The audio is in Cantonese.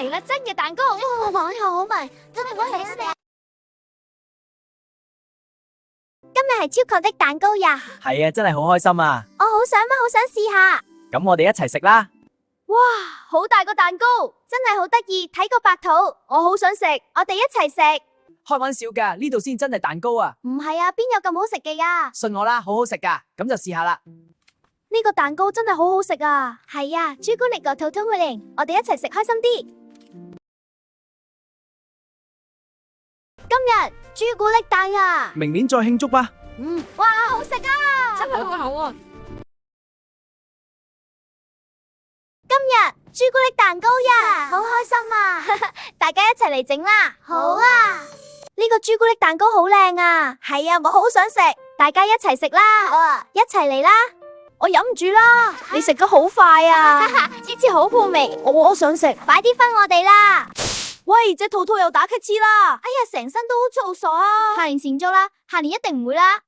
嚟啦，真嘅蛋糕，網好味，真係好好食。今日係超確的蛋糕日，係啊，真係好開心啊！我好想乜，好想試下。咁我哋一齊食啦！哇，好大個蛋糕，真係好得意，睇個白圖，我好想食，我哋一齊食。開玩笑噶，呢度先真係蛋糕啊！唔係啊，邊有咁好食嘅呀？信我啦，好好食噶，咁就試下啦。呢個蛋糕真係好好食啊！係啊，朱古力個肚通會靈，我哋一齊食開心啲。今日朱古力蛋啊！明年再慶祝吧。哇，好食啊！真係好好啊！今日朱古力蛋糕日，好開心啊！大家一齊嚟整啦！好啊！呢個朱古力蛋糕好靚啊！係啊，我好想食，大家一齊食啦！好啊，一齊嚟啦！我忍唔住啦！你食得好快啊！呢支好酷味，我想食，快啲分我哋啦！喂，隻兔兔又打乞嗤啦！哎呀，成身都好燥傻啊！下年善咗啦，下年一定唔會啦。